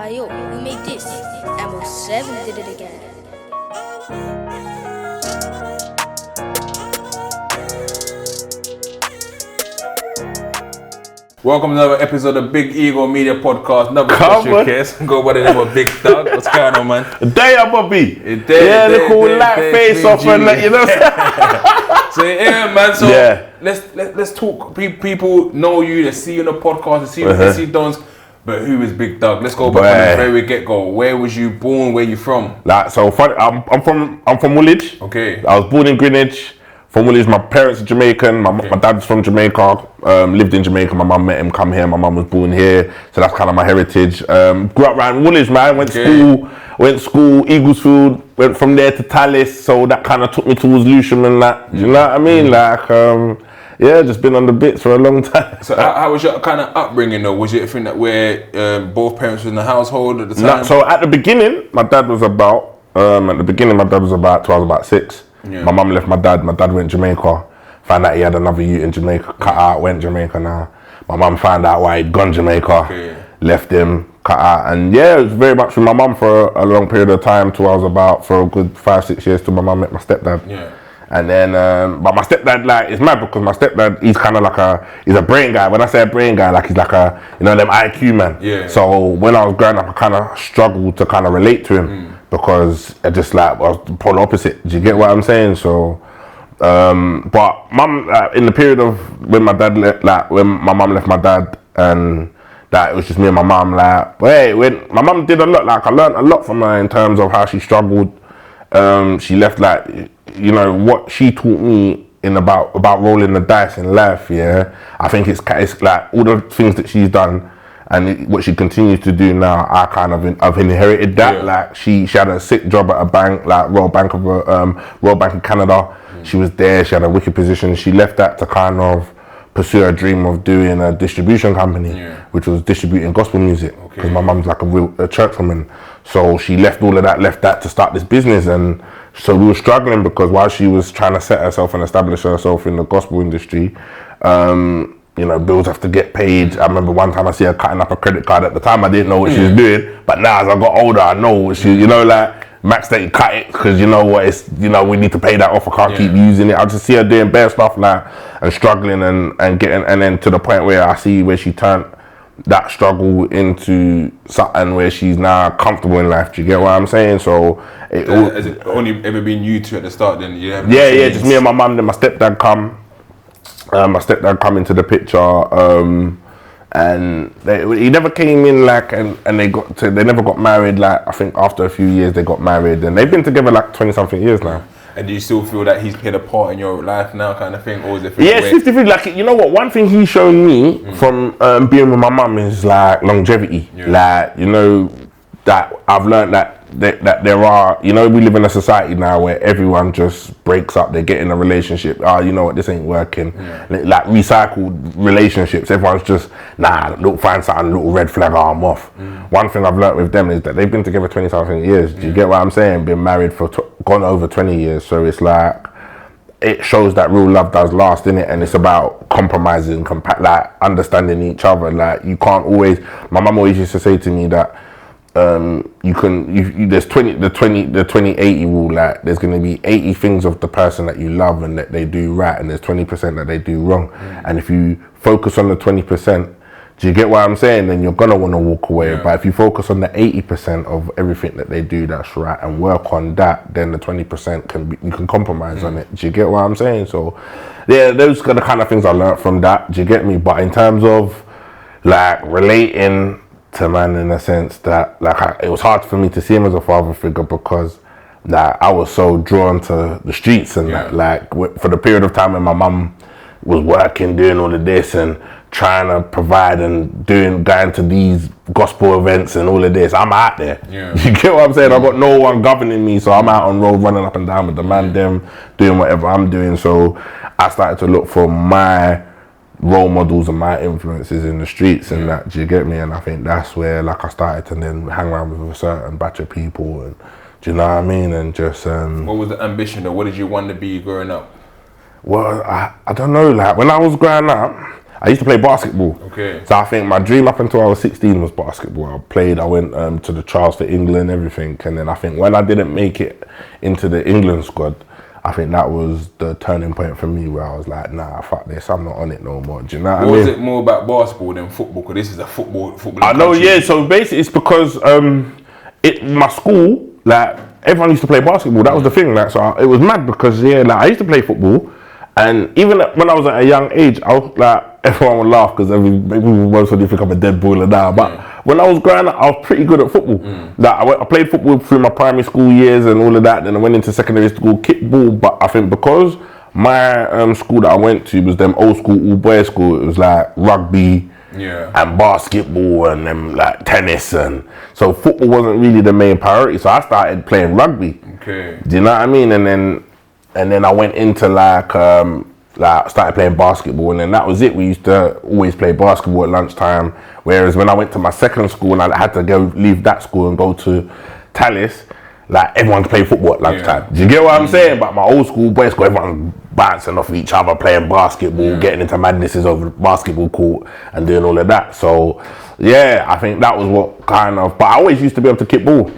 Ayo, who made this? Ammo 7 did it again. Welcome to another episode of Big Ego Media Podcast. Another special guest. Go by the name of Big Thug. What's going on, man? Day up, Bobby. The cool light face off and that, you know. So yeah, man. So let's talk. People know you. They see you on the podcast. They see you. They see Dons. But who is Big Thug? Let's go back from the very get-go. Where was you born? Where you from? Like, so funny. I'm from Woolwich. Okay. I was born in Greenwich. From Woolwich, my parents are Jamaican. My dad's from Jamaica. Lived in Jamaica. My mum met him. Come here. My mum was born here, so that's kind of my heritage. Grew up around Woolwich, man. Went school, Eaglesfield. Went from there to Tallis, so that kind of took me towards Lewisham and that. Do you know what I mean? Like, just been on the bits for a long time. So how was your kind of upbringing though? Was it a thing that where both parents were in the household at the time? No, so at the beginning, my dad was about. Till I was about 6. Yeah. My mum left my dad went to Jamaica, found out he had another youth in Jamaica, cut out, went Jamaica now. My mum found out why he'd gone Jamaica, left him, cut out, and it was very much with my mum for a long period of time till I was about, for a good 5-6 years till my mum met my stepdad. Yeah. And then, but my stepdad, like, it's mad because my stepdad, he's kind of like he's a brain guy. When I say a brain guy, like, he's like a, them IQ man. Yeah. So when I was growing up, I kind of struggled to kind of relate to him. Because I just I was the polar opposite. Do you get what I'm saying? So, but mum, in the period of when my dad left, when my mum left my dad, and that it was just me and my mum. When my mum did a lot, I learned a lot from her in terms of how she struggled. She left what she taught me in about rolling the dice in life. Yeah, I think it's like all the things that she's done. And what she continues to do now, I've inherited that. Yeah. Like she had a sick job at a bank, like Royal Bank of Canada. She was there. She had a wicked position. She left that to kind of pursue her dream of doing a distribution company, which was distributing gospel music. Because my mum's like a churchwoman, so she left all of that, to start this business. And so we were struggling because while she was trying to set herself and establish herself in the gospel industry. Bills have to get paid. I remember one time I see her cutting up a credit card. At the time I didn't know what she was doing, but now as I got older I know what she, Max didn't cut it because we need to pay that off. I can't keep using it. I just see her doing bare stuff and struggling and getting, and then to the point where I see where she turned that struggle into something where she's now comfortable in life. Do you get what I'm saying? So has it only ever been you two at the start then? Just me and my mum. Then my stepdad come. My stepdad come into the picture, and he never came in and they never got married. I think after a few years they got married, and they've been together 20-something years now. And do you still feel that he's played a part in your life now, kind of thing, or is it? Yeah, it's 50-50. You know what? One thing he's shown me from being with my mum is longevity. Yeah. That I've learned that there are, we live in a society now where everyone just breaks up. They get in a relationship. This ain't working. Recycled relationships. Everyone's just, find something, little red flag, I'm off. One thing I've learned with them is that they've been together 20-something years. Do you get what I'm saying? Been married for gone over 20 years. So it's it shows that real love does last, innit? And it's about compromising, understanding each other. You can't always, my mum always used to say to me that, there's 20-80 rule. There's going to be 80 things of the person that you love and that they do right, and there's 20% that they do wrong. And if you focus on the 20%, do you get what I'm saying? Then you're gonna want to walk away. But if you focus on the 80% of everything that they do that's right and work on that, then the 20% you can compromise on it. Do you get what I'm saying? So those are the kind of things I learned from that. Do you get me? But in terms of relating to man, in a sense that it was hard for me to see him as a father figure because I was so drawn to the streets and for the period of time when my mum was working, doing all of this and trying to provide and going to these gospel events and all of this, I'm out there. You get what I'm saying? I got no one governing me, so I'm out on road running up and down with the man them doing whatever I'm doing. So I started to look for my role models and my influences in the streets and that. Do you get me? And I think that's where I started to then hang around with a certain batch of people, and do you know what I mean? And just what was the ambition, or what did you want to be growing up? Well, I don't know. When I was growing up, I used to play basketball. Okay. So I think my dream up until I was 16 was basketball. I went to the trials for England, everything. And then I think when I didn't make it into the England squad, I think that was the turning point for me where I was like, nah, fuck this, I'm not on it no more. Do you know what I mean? Was it more about basketball than football? Because this is a football I know, country. yeah. So basically it's because my school, like, everyone used to play basketball. That was the thing. Like, so it was mad because, yeah, like, I used to play football. And even when I was at a young age, I was like, everyone would laugh because people mostly think I'm a dead boiler now. But when I was growing up, I was pretty good at football. Like, I played football through my primary school years and all of that. Then I went into secondary school, kickball. But I think because my school that I went to was them old school, all boys school, it was like rugby and basketball and then like tennis. And so football wasn't really the main priority. So I started playing rugby. Okay. Do you know what I mean? And then I went into like started playing basketball, and then that was it. We used to always play basketball at lunchtime. Whereas when I went to my second school and I had to leave that school and go to Talis, like everyone played football at lunchtime. Do you get what I'm saying? But my old school boys school, everyone bouncing off each other, playing basketball, getting into madnesses over the basketball court and doing all of that. So yeah, I think that was what kind of. But I always used to be able to kick ball.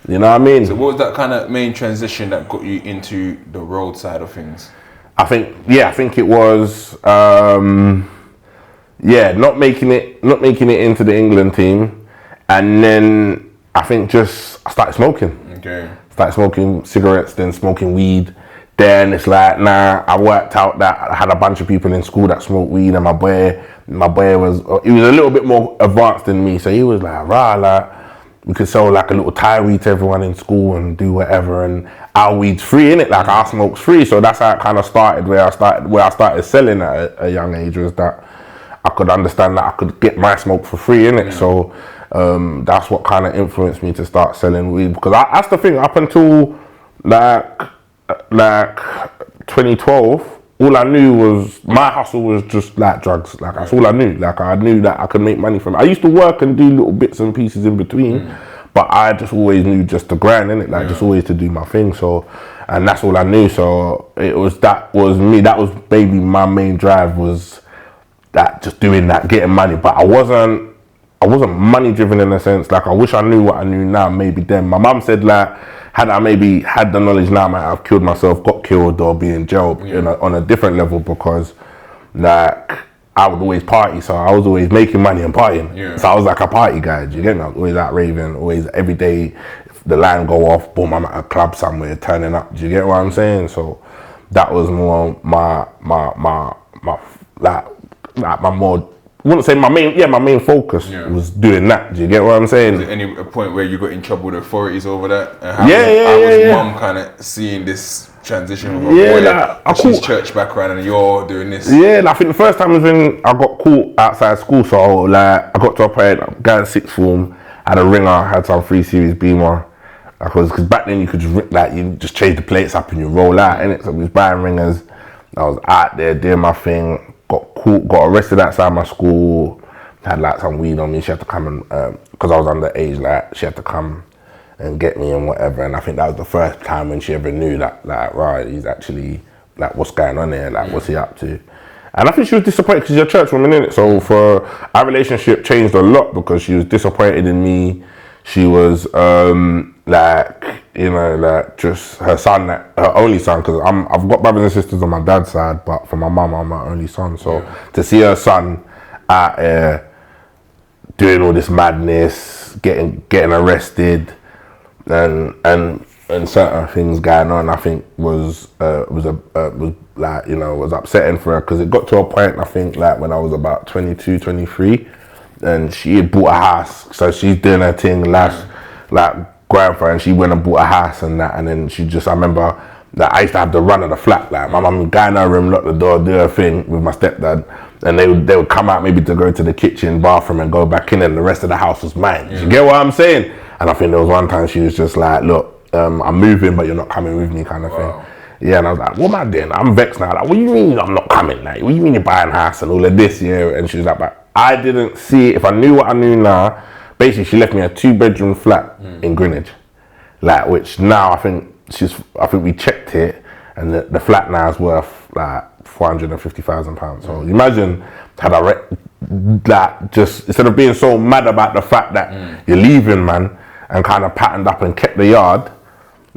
You know what I mean? So what was that kind of main transition that got you into the road side of things? I think it was not making it into the England team, and then I think just I started smoking. Okay. Started smoking cigarettes, then smoking weed. Then it's like, nah, I worked out that I had a bunch of people in school that smoked weed, and my boy was a little bit more advanced than me, so he was like, rah, like, we could sell like a little Thai weed to everyone in school and do whatever, and our weed's free, innit? Like our smoke's free. So that's how it kind of started, where I started selling at a young age, was that I could understand that I could get my smoke for free, innit? So that's what kind of influenced me to start selling weed, because that's the thing, up until like 2012, all I knew was my hustle was just like drugs. Like that's all I knew. Like I knew that I could make money from it. I used to work and do little bits and pieces in between, but I just always knew just to grind, innit? Like just always to do my thing. So, and that's all I knew. So that was me. That was maybe my main drive, was that, just doing that, getting money. But I wasn't money driven in a sense. Like I wish I knew what I knew now. Maybe then my mum said, like, had I maybe had the knowledge now, I might have killed myself, got killed, or be in jail on a different level, because like I would always party, so I was always making money and partying. So I was like a party guy. Do you get me? I was always out raving, always every day. If the line go off, boom, I'm at a club somewhere turning up. Do you get what I'm saying? So that was more my more. I wouldn't say my main focus was doing that. Do you get what I'm saying? Was there any point where you got in trouble with authorities over that? And How was mum kind of seeing this transition from she's church background and you're doing this? Yeah, I think the first time was when I got caught outside school. So like I got to a point, going to sixth form, had a ringer, had some 3 Series Beamer. Because back then you could just change the plates up and you roll out, innit? So we was buying ringers. I was out there doing my thing. Got caught, got arrested outside my school, had like some weed on me. She had to come and, because I was underage, like she had to come and get me and whatever. And I think that was the first time when she ever knew that, like, right, he's actually, like, what's going on there, like, what's he up to? And I think she was disappointed because she's a church woman, innit? So for our relationship changed a lot because she was disappointed in me. She was just her son, her only son, because I've got brothers and sisters on my dad's side, but for my mum, I'm my only son. So to see her son out there doing all this madness, getting arrested, and certain things going on, I think was upsetting for her, because it got to a point, I think, like when I was about 22, 23. And she had bought a house, so she's doing her thing last, like grandfather, and she went and bought a house and that, and then I remember that I used to have the run of the flat, like my mum would go in her room, lock the door, do her thing with my stepdad, and they would come out maybe to go to the kitchen, bathroom, and go back in, and the rest of the house was mine. You get what I'm saying? And I think there was one time she was just like, look, I'm moving, but you're not coming with me, kind of thing. Yeah, and I was like, what am I doing? I'm vexed now. Like, what do you mean I'm not coming? Like, what do you mean you're buying a house and all of this? Yeah, and she was like, but I didn't see it. If I knew what I knew now, basically she left me a 2-bedroom flat in Greenwich, like, which now I think we checked it, and the flat now is worth like £450,000. So imagine had I that just instead of being so mad about the fact that you're leaving, man, and kind of patterned up and kept the yard,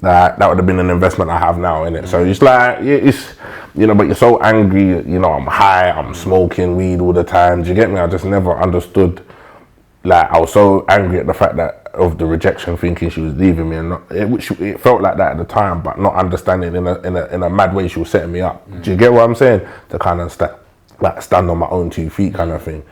that would have been an investment I have now in it. So it's like it's but you're so angry. I'm high, I'm smoking weed all the time. Do you get me? I just never understood. Like I was so angry at the fact that of the rejection, thinking she was leaving me, and it felt like that at the time, but not understanding in a mad way she was setting me up. Do you get what I'm saying? To kind of stand on my own 2 feet, kind of thing.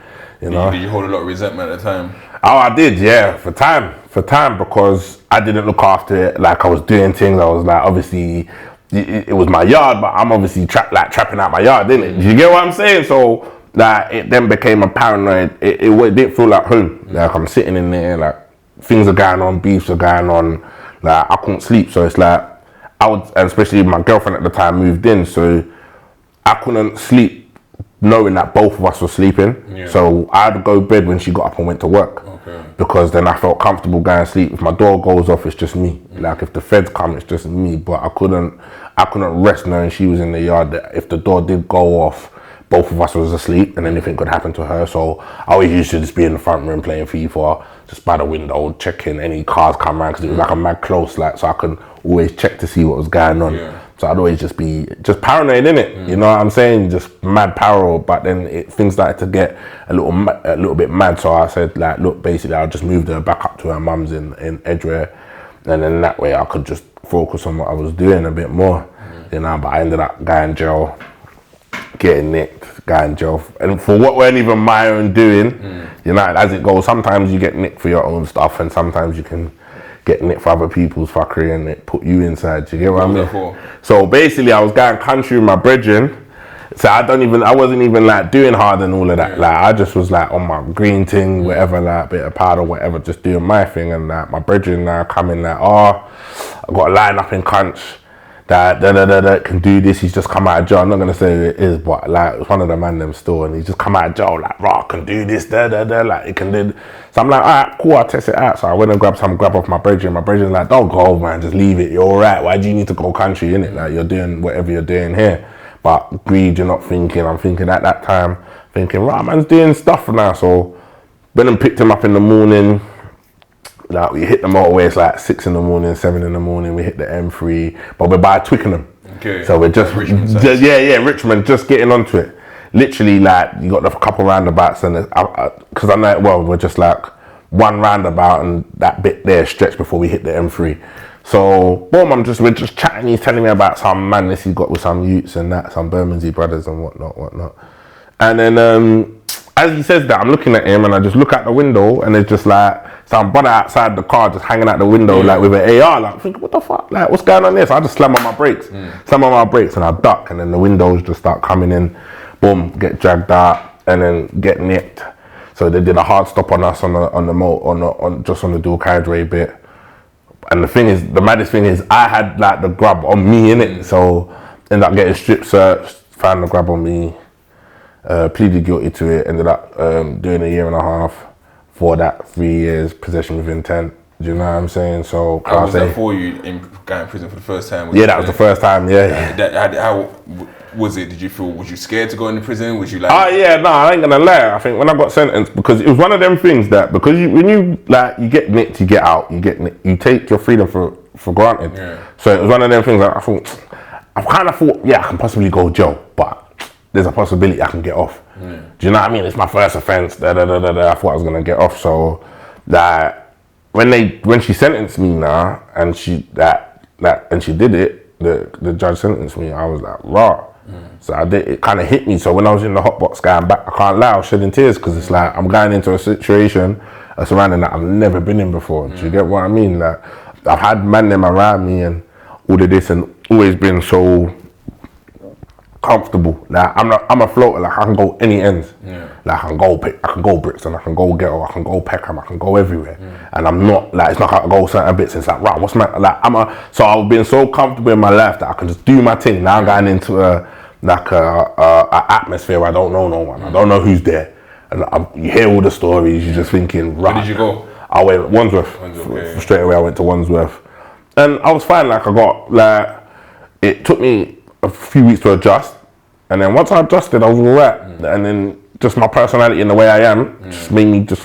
Did you hold a lot of resentment at the time? Oh, I did, yeah, for time, because I didn't look after it. Like I was doing things. I was like, obviously, it was my yard, but I'm obviously trapping out my yard, didn't it? Do you get what I'm saying? So. Like it then became a paranoid. It didn't feel like home. Like I'm sitting in there, like things are going on, beefs are going on. Like I couldn't sleep, so it's like and especially my girlfriend at the time moved in, so I couldn't sleep knowing that both of us were sleeping. Yeah. So I'd go to bed when she got up and went to work. Okay. Because then I felt comfortable going to sleep. If my door goes off, it's just me. Like if the feds come, it's just me. But I couldn't rest knowing she was in the yard. That if the door did go off, both of us was asleep and anything could happen to her. So I always used to just be in the front room playing FIFA, just by the window, checking any cars come around, because it was like a mad close, like, so I could always check to see what was going on. Yeah. So I'd always just be paranoid, innit? You know what I'm saying? Just mad paranoid. But then things started to get a little bit mad. So I said, like, look, basically I'll just move her back up to her mum's in Edgware, and then that way I could just focus on what I was doing a bit more. But I ended up going jail, getting nicked, going jail, and for what weren't even my own doing. As it goes, sometimes you get nicked for your own stuff, and sometimes you can get nicked for other people's fuckery, and it put you inside. Do you get what I mean? So basically, I was going country with my brethren. So I wasn't even like doing hard and all of that. Like I just was like on my green thing, whatever, like bit of powder, whatever, just doing my thing. And like my brethren now coming like, I got a line up in Crunch that can do this. He's just come out of jail. I'm not gonna say who it is, but like it's one of the man them still, and he's just come out of jail like, I can do this, like it can do. So I'm like, alright, cool, I'll test it out. So I went and grabbed off my brethren. My brethren's like, don't go, man, just leave it. You're alright. Why do you need to go country, innit? Like you're doing whatever you're doing here. But greed, you're not thinking. I'm thinking at that time, right, man's doing stuff now. So went and picked him up in the morning. Like we hit the motorway, it's like 6 in the morning, 7 in the morning. We hit the M3, but we're by Twickenham. Okay. So we're just Richmond, just getting onto it. Literally, like you got a couple roundabouts, and because I know it well, we're just like one roundabout and that bit there stretched before we hit the M3. So boom, we're just chatting. He's telling me about some madness he's got with some youths and that, some Bermondsey brothers and whatnot. And then as he says that, I'm looking at him and I just look out the window, and there's just like some brother outside the car just hanging out the window, like with an AR, like thinking, what the fuck, like what's going on there? So I just slam on my brakes, and I duck, and then the windows just start coming in, boom, get dragged out, and then get nicked. So they did a hard stop on us on just on the dual carriageway bit. And the maddest thing is, I had like the grub on me in it, so ended up getting strip searched, found the grub on me, pleaded guilty to it, ended up doing 1.5 years for that, 3 years possession with intent. Do you know what I'm saying? So how was that for you in going to prison for the first time? That was the first time. How was it? Was you scared to go into prison? Was you like? I ain't gonna lie. I think when I got sentenced, because it was one of them things that when you get nicked, you get out. You take your freedom for granted. Yeah. So it was one of them things that I kind of thought, I can possibly go jail, but there's a possibility I can get off. Yeah. Do you know what I mean? It's my first offence. I thought I was gonna get off. So that when she sentenced me now, and she did it, the judge sentenced me, I was like, raw. So it kind of hit me. So when I was in the hot box going back, I can't lie, I was shedding tears, because it's like I'm going into a situation, a surrounding that I've never been in before. Do you get what I mean? Like I've had man them around me and all of this, and always been so comfortable. Like I'm a floater. Like I can go any ends. Like I can go Brixton, I can go Ghetto, I can go Peckham, I can go everywhere. And I'm not like, it's not like I go certain bits. It's like, right, what's my, like so I've been so comfortable in my life that I can just do my thing. Now I'm going into a atmosphere where I don't know no one. I don't know who's there, and you hear all the stories. You're just thinking, right. Where did you go? I went Wandsworth. Okay. Straight away I went to Wandsworth, and I was fine. Like I got like, it took me a few weeks to adjust, and then once I adjusted, I was alright. And then just my personality and the way I am just made me just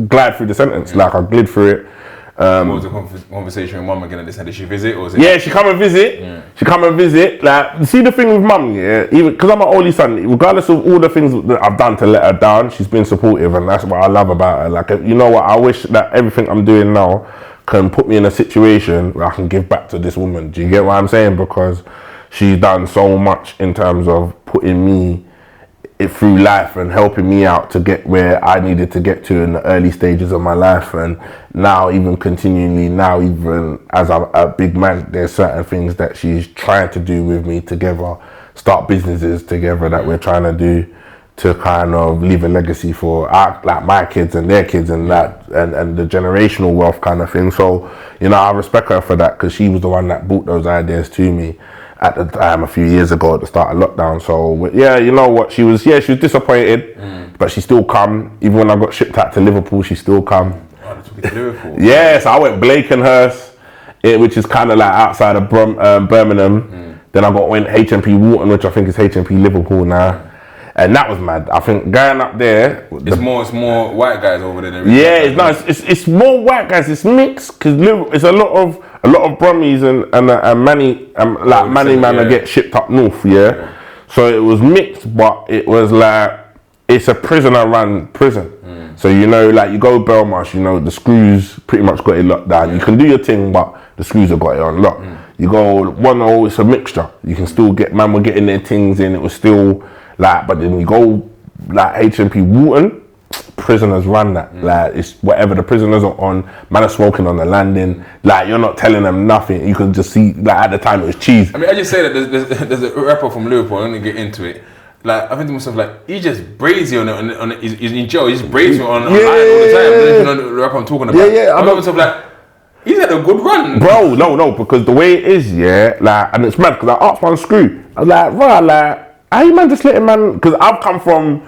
glide through the sentence. Like I glid through it. What was the conversation with mum again? Did she visit or was it? Yeah, she come and visit. Yeah. She come and visit. Like, see the thing with mum, yeah, even because I'm an only son, regardless of all the things that I've done to let her down, she's been supportive, and that's what I love about her. Like, you know what? I wish that everything I'm doing now can put me in a situation where I can give back to this woman. Do you get what I'm saying? Because she's done so much in terms of putting me through life and helping me out to get where I needed to get to in the early stages of my life, and now even continually now, even as I'm a big man, there's certain things that she's trying to do with me together, start businesses together that we're trying to do to kind of leave a legacy for like my kids and their kids and that and the generational wealth kind of thing. So, you know, I respect her for that, because she was the one that brought those ideas to me at the time a few years ago at the start of lockdown. So yeah, you know what, she was disappointed, but she still come. Even when I got shipped out to Liverpool, she still come. Liverpool. Yeah, so I went Blakenhurst, which is kind of like outside of Birmingham. Then I went HMP Wharton, which I think is HMP Liverpool now. And that was mad. I think going up there, it's more white guys over there. It's more white guys. It's mixed, because it's a lot of Brummies and Manny man get shipped up north. Yeah, so it was mixed, but it was like it's a prisoner-run prison. So you know, like you go Belmarsh, you know the screws pretty much got it locked down. You can do your thing, but the screws have got it on lock. You go Wano, it's a mixture. You can still get were getting their things in. It was still like, but then you go like HMP Wharton, prisoners run that. Like it's whatever the prisoners are on, man are smoking on the landing. Like you're not telling them nothing. You can just see, like at the time it was cheese. I mean, I just say that there's a rapper from Liverpool. I'm gonna get into it. Like I think to myself, like he just braids you on he's in jail. He just braids you on line all the time. I don't know if you know the rapper I'm talking about. Yeah. I myself like he's had a good run, bro. No, because the way it is, yeah, like, and it's mad because I asked one screw. I was like, right, like. How you man just letting man? Because I've come from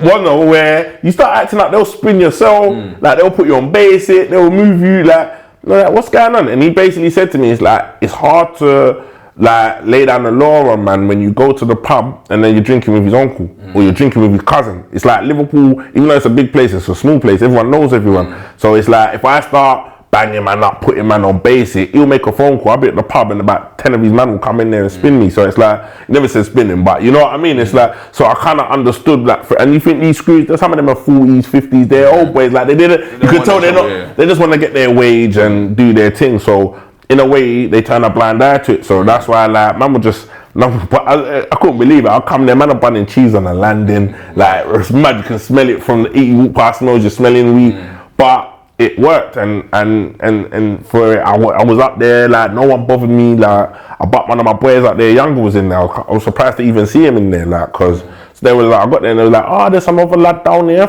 one where you start acting like they'll spin your cell, like they'll put you on basic, they'll move you, like what's going on? And he basically said to me, it's like it's hard to like lay down the law on man when you go to the pub and then you're drinking with his uncle or you're drinking with his cousin. It's like Liverpool, even though it's a big place, it's a small place. Everyone knows everyone. So it's like if I start banging man up, putting man on basic, he'll make a phone call. I'll be at the pub and about 10 of his men will come in there and spin me. So it's like, he never said spinning, but you know what I mean? It's like, so I kind of understood that. And you think these screws, some of them are 40s, 50s, they're old boys. Like they didn't, you could tell they're not, they just want to get their wage and do their thing. So in a way, they turn a blind eye to it. So that's why like, man would just, but I couldn't believe it. I'll come there, man, I'm bunning cheese on the landing. Like, it's mad, you can smell it from the eat, you walk past, smells, you're smelling weed. But it worked, and for it, I was up there, like no one bothered me. Like I bumped one of my boys up there, younger was in there. I was surprised to even see him in there, like because they were like, I got there and they were like, oh, there's some other lad down there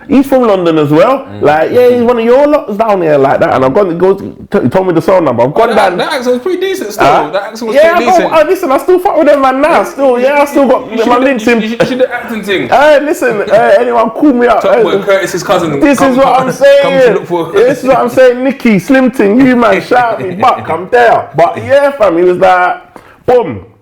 he's from London as well. Like yeah, he's one of your lots down there like that. And I've gone, he told me the cell number. I've gone down. That accent was pretty decent still. That accent was pretty decent. Listen, I still fuck with them man now. Still, I still got my links in. You should do acting thing. Listen, anyone call me up. Curtis's cousin. This is what I'm saying. This is what I'm saying. Nicky, Slim Ting, you man, shout me back. I'm there. But yeah, fam, he was like, boom.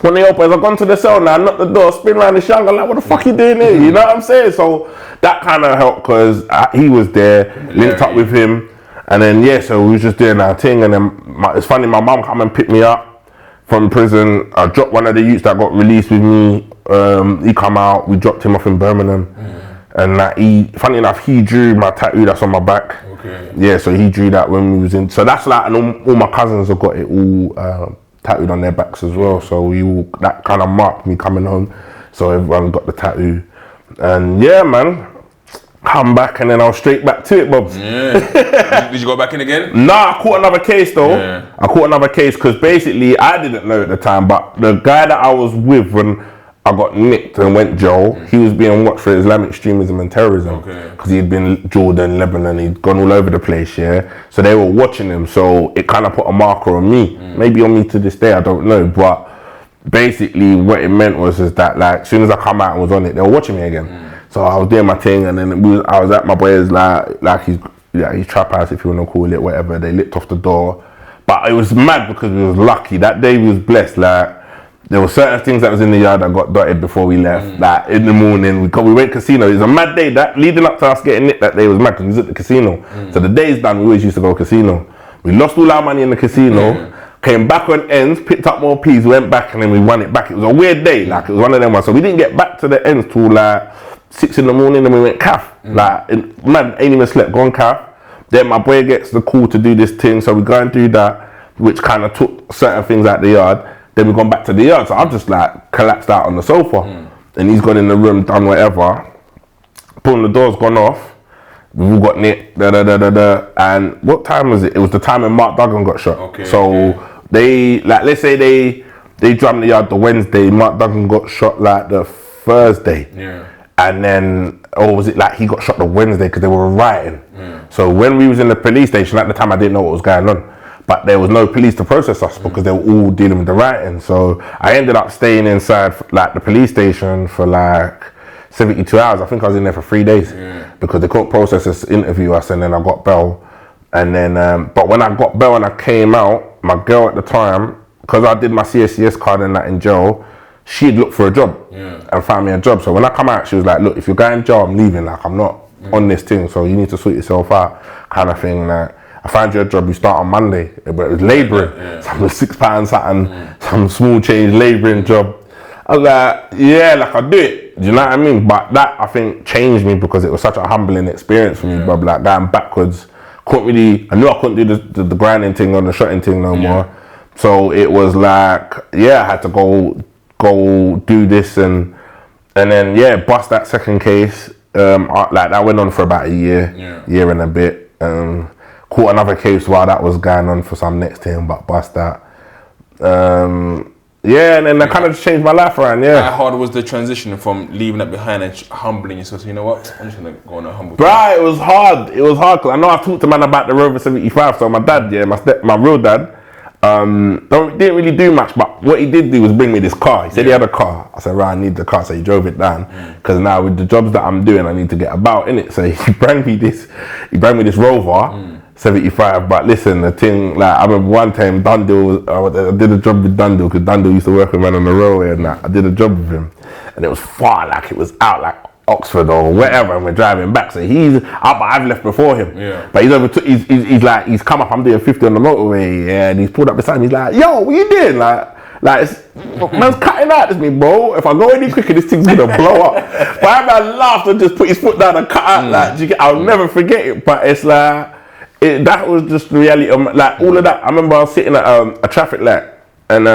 When they open, I've gone to the cell now, knock the door, spin around the shank, I'm like, what the fuck you doing here? You know what I'm saying? So that kind of helped because he was there, linked up with him. And then, yeah, so we was just doing our thing. And then it's funny, my mum come and picked me up from prison. I dropped one of the youths that got released with me. He come out, we dropped him off in Birmingham. And like funny enough, he drew my tattoo that's on my back. Okay. Yeah, so he drew that when we was in. So that's like, and all my cousins have got it all tattooed on their backs as well, so that kind of marked me coming home. So everyone got the tattoo, and yeah, man, come back and then I was straight back to it, Bobs. Yeah. Did you go back in again? Nah, I caught another case though. Yeah. I caught another case because basically I didn't know at the time, but the guy that I was with when I got nicked and went jail, he was being watched for Islamic extremism and terrorism because he'd been Jordan, Lebanon, he'd gone all over the place, yeah. So they were watching him, so it kind of put a marker on me, maybe on me to this day, I don't know. But basically, what it meant was that like as soon as I come out and was on it, they were watching me again. So I was doing my thing, and then I was at my boys like his trap house, if you want to call it, whatever. They licked off the door. But it was mad because we was lucky. That day we was blessed. Like, there were certain things that was in the yard that got dotted before we left. Like, in the morning, we went casino. It was a mad day. That leading up to us getting nicked that day was mad because we was at the casino. So the day's done, we always used to go casino. We lost all our money in the casino, came back on ends, picked up more peas, went back, and then we won it back. It was a weird day. Like, it was one of them ones. So we didn't get back to the ends till like 6 in the morning, and we went calf. Like, man, ain't even slept, gone calf. Then my boy gets the call to do this thing, so we go and do that, which kind of took certain things out the yard. Then we gone back to the yard, so I've just like collapsed out on the sofa, and he's gone in the room, done whatever. Boom, the door's gone off. We've all got nicked, and what time was it? It was the time when Mark Duggan got shot. Okay, so they, like, let's say they drummed the yard the Wednesday, Mark Duggan got shot like the Thursday. Yeah. And then, or was it like he got shot the Wednesday because they were rioting? So when we was in the police station, at the time I didn't know what was going on. But there was no police to process us because they were all dealing with the rioting. So I ended up staying inside like the police station for like 72 hours. I think I was in there for 3 days because they couldn't process us, interview us, and then I got bail. And then, but when I got bail and I came out, my girl at the time, because I did my CSCS card and that in jail, she'd looked for a job and found me a job. So when I come out, she was like, look, if you're going to jail, I'm leaving. Like, I'm not on this thing, so you need to sort yourself out, kind of thing. Like, I found you a job, you start on Monday, but it was labouring. Some £6 something, some small change labouring job. I was like, yeah, like, I'll do it. Do you know what I mean? But that, I think, changed me because it was such a humbling experience for me, bro. Like, going backwards, I knew I couldn't do the grinding thing or the shotting thing no more. So it was like, I had to go do this and then bust that second case. Like, that went on for about a year and a bit. Caught another case while that was going on for some next thing, but bust that. And then that kind of just changed my life around. How hard was the transition from leaving that behind and humbling yourself? So, you know what? I'm just gonna go on a humble. Right, it was hard because I know I talked to man about the Rover 75. So my dad, my real dad, didn't really do much, but what he did do was bring me this car. He said he had a car. I said, right, I need the car. So he drove it down because now with the jobs that I'm doing, I need to get about in it. So he brought me this Rover 75. But listen, the thing, like, I remember one time Dundle, I did a job with Dundle because Dundle used to work with man on the railway and that. I did a job with him, and it was far, like it was out like Oxford or wherever, and we're driving back. So he's up, but I've left before him. But he's come up. I'm doing 50 on the motorway, and he's pulled up beside me. He's like, "Yo, what you doing?" Like man's cutting out this me, bro. If I go any quicker, this thing's gonna blow up. But I laughed and just put his foot down and cut out. Like, I'll never forget it. But it's like that was just the reality of like all of that. I remember I was sitting at a traffic light, and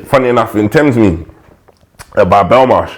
funny enough, in Thamesmead by Belmarsh.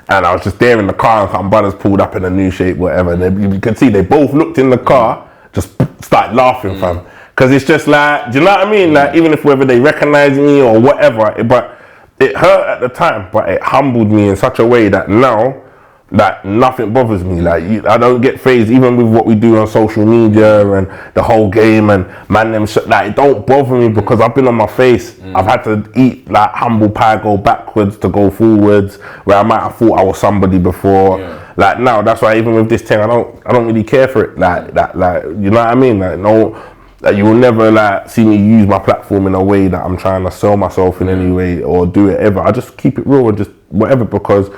And I was just there in the car, and some brothers pulled up in a new shape, whatever. And you could see they both looked in the car, just started laughing, fam. Because it's just like, do you know what I mean? Like, even if whether they recognize me or whatever, but it hurt at the time, but it humbled me in such a way that now, that nothing bothers me. Like, I don't get phased, even with what we do on social media and the whole game and them shit. Like, it don't bother me because I've been on my face. I've had to eat like humble pie, go backwards to go forwards, where I might have thought I was somebody before. Like, now that's why even with this thing, I don't really care for it. Like that, like, you know what I mean? Like, no. Like, you will never like see me use my platform in a way that I'm trying to sell myself in any way or do it ever. I just keep it real and just whatever, because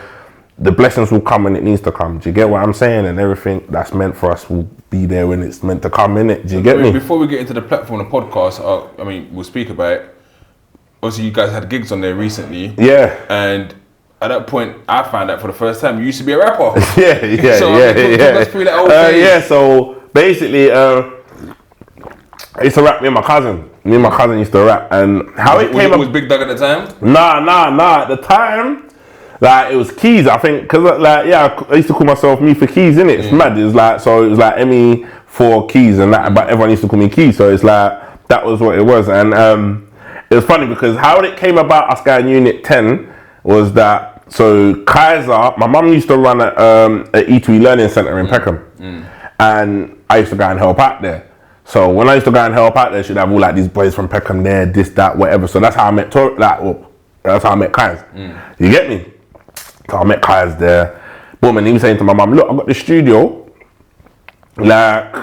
the blessings will come when it needs to come. Do you get what I'm saying? And everything that's meant for us will be there when it's meant to come, in it. Do you get me? Before we get into the platform, the podcast, I mean, we'll speak about it. Obviously, you guys had gigs on there recently. Yeah. And at that point, I found out for the first time you used to be a rapper. Talk us through that whole phase. So basically, I used to rap me and my cousin. Me and my cousin used to rap, and how it came up was Big Doug at the time. Nah. At the time, like, it was Keys. I think because I used to call myself Me for Keys, innit? It's mad. It was like ME for Keys and that, but everyone used to call me Keys. So it's like that was what it was, and it was funny because how it came about us going Unit 10 was that, so Kaiser, my mum used to run at E2E Learning Centre in Peckham, and I used to go and help out there. So when I used to go and help out there, she'd have all like these boys from Peckham there, this, that, whatever. So that's how I met that's how I met Kai's. You get me? So I met Kai's there. Boom, and he was saying to my mum, look, I've got the studio. Like,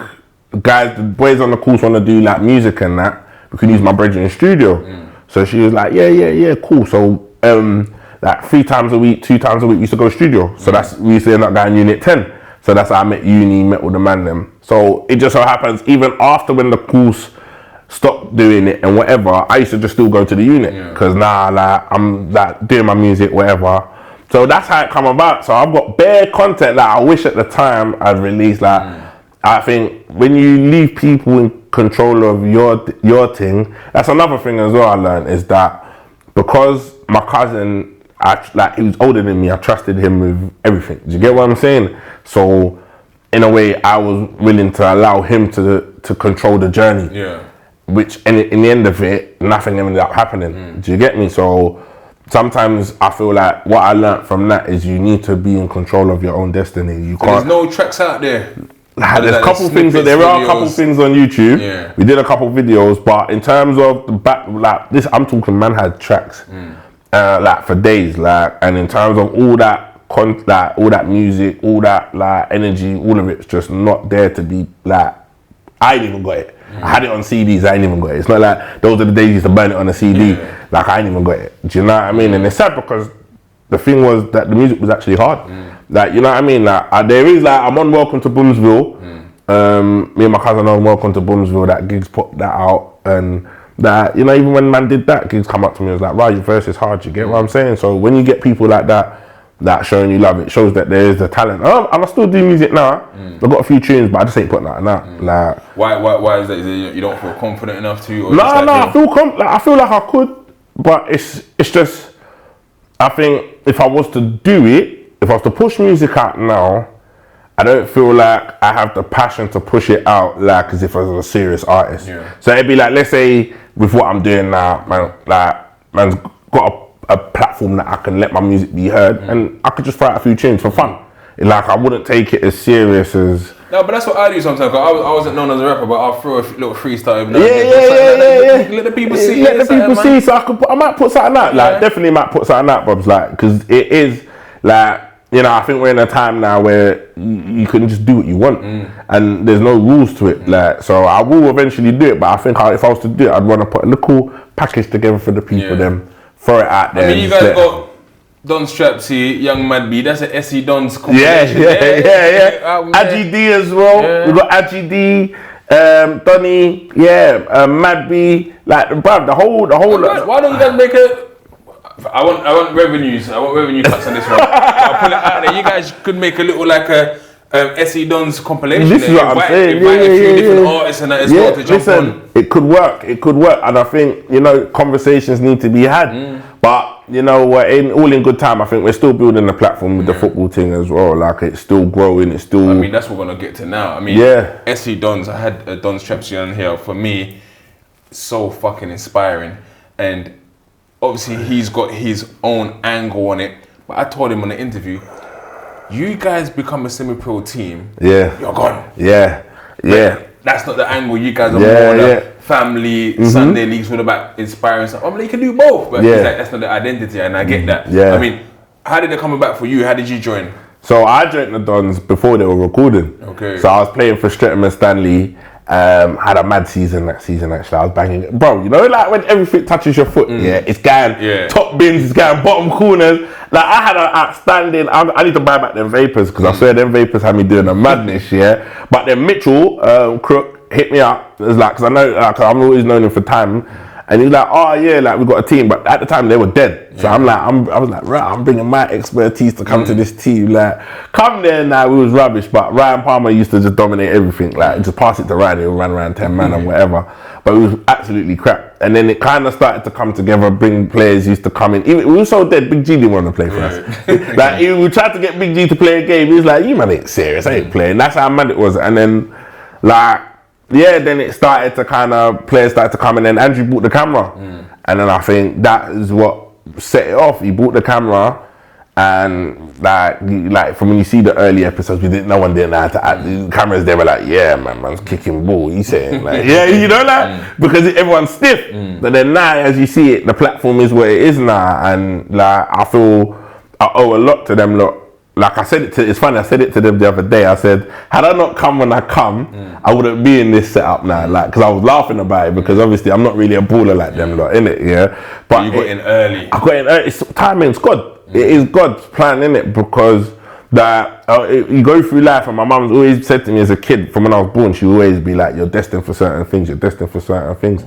guys, the boys on the course want to do like music and that. we can use my brethren's studio. So she was like, yeah, cool. So like 3 times a week, 2 times a week, we used to go studio. So that's, we used to end up going Unit 10. So that's how I met uni, met all the man them. So it just so happens, even after when the course stopped doing it and whatever, I used to just still go to the unit. Because now like, I'm like doing my music, whatever. So that's how it come about. So I've got bare content that I wish at the time I'd released. Like, I think when you leave people in control of your thing, that's another thing as well I learned, is that because my cousin, he was older than me, I trusted him with everything. Do you get what I'm saying? So in a way, I was willing to allow him to control the journey. Yeah. Which in the end of it, nothing ended up happening. Do you get me? So sometimes I feel like what I learned from that is you need to be in control of your own destiny. You can't. There's no tracks out there. There's a couple things. There are a couple things on YouTube. Yeah. We did a couple videos, but in terms of the back, like this, I'm talking. Man had tracks, like for days, like, and in terms of all that. Like all that music, all that like energy, all of it's just not there to be like. I ain't even got it. I had it on CDs. I ain't even got it. It's not like those are the days you used to burn it on a CD. Like I ain't even got it. Do you know what I mean? And it's sad because the thing was that the music was actually hard. Like, you know what I mean? Like there is like, I'm on Welcome to Boomsville. Me and my cousin are on Welcome to Boomsville. That Gigs put that out, and that, you know, even when man did that, Gigs come up to me and was like, "Right, your verse is hard." You get what I'm saying? So when you get people like that showing you love, it shows that there is the talent. And I still do music now. I've got a few tunes, but I just ain't putting that out. Like, why is that? Is it you don't feel confident enough to? Or no, I feel like I could, but it's just, I think if I was to do it, if I was to push music out now, I don't feel like I have the passion to push it out like as if I was a serious artist. So it'd be like, let's say with what I'm doing now, man, like man's got a platform that I can let my music be heard, and I could just throw out a few tunes for fun. Like I wouldn't take it as serious as. No, but that's what I do sometimes. I wasn't known as a rapper, but I'll throw a little freestyle. Let the people see. Let the people see. So I might put something out. Like definitely might put something out, Bob's. Like, because it is like, you know, I think we're in a time now where you can just do what you want, and there's no rules to it. Like, so I will eventually do it, but I think if I was to do it, I'd want to put a little package together for the people. Them. Throw it out there. I mean, you guys got Don Strapsy, Young Mad B. That's an SE Don's compilation. Yeah. Adji D as well. Yeah. We got Adji D, Donny, Mad B. Like, bruv, the whole. Why don't you guys make a? I want revenues. I want revenue cuts on this one. I'll put it out there. You guys could make a little like a SE Don's compilation. This is what I'm saying. Invite a few different artists and that as well to jump on. It could work, and I think, you know, conversations need to be had. But you know what, all in good time. I think we're still building the platform with the football thing as well. Like, it's still growing. It's still. I mean, that's what we're gonna get to now. I mean, SE Dons. I had Don Strapsy on here. For me, so fucking inspiring, and obviously he's got his own angle on it. But I told him on the interview, you guys become a semi-pro team, you're gone. But that's not the angle. You guys are more the family, Sunday leagues, all about inspiring stuff. I mean, you can do both, but it's like, that's not the identity, and I get that. I mean, how did it come about for you? How did you join? So I joined the Dons before they were recording. Okay. So I was playing for Streatham and Stanley. Had a mad season that season, actually. I was banging it. Bro, you know, like when everything touches your foot, it's going top bins, it's going bottom corners. Like, I had an outstanding, I need to buy back them vapors, because I swear them vapors had me doing a madness, But then Mitchell, Crook, hit me up. It was like, because I know, like, I'm always known him for time. And he's like, oh yeah, like, we got a team, but at the time they were dead. So I'm like, I was like, right, I'm bringing my expertise to come to this team. Like, come there now, we was rubbish, but Ryan Palmer used to just dominate everything. Like, just pass it to Ryan, he'll run around 10 man and whatever. But it was absolutely crap. And then it kind of started to come together. Bring players used to come in. Even, we were so dead, Big G didn't want to play for us. Like, we tried to get Big G to play a game. He was like, you man ain't serious, I ain't playing. That's how mad it was. And then, like, then it started to kind of, players started to come in, and Andrew bought the camera. And then I think that is what set it off. He bought the camera, and like from when you see the early episodes, no one didn't know how to act. The cameras, they were like, yeah, man's kicking ball. He's saying, like, you know, like, because everyone's stiff. But then now, as you see it, the platform is what it is now. And like, I feel I owe a lot to them lot like I said it's funny, I said it to them the other day. I said, had I not come when I come, I wouldn't be in this setup now. Like, because I was laughing about it, because obviously I'm not really a baller like them lot, innit? Yeah. But you got in early. I got in early. Timing's good. It is God's plan, innit? Because that you go through life, and my mum's always said to me as a kid, from when I was born, she always be like, you're destined for certain things, you're destined for certain things.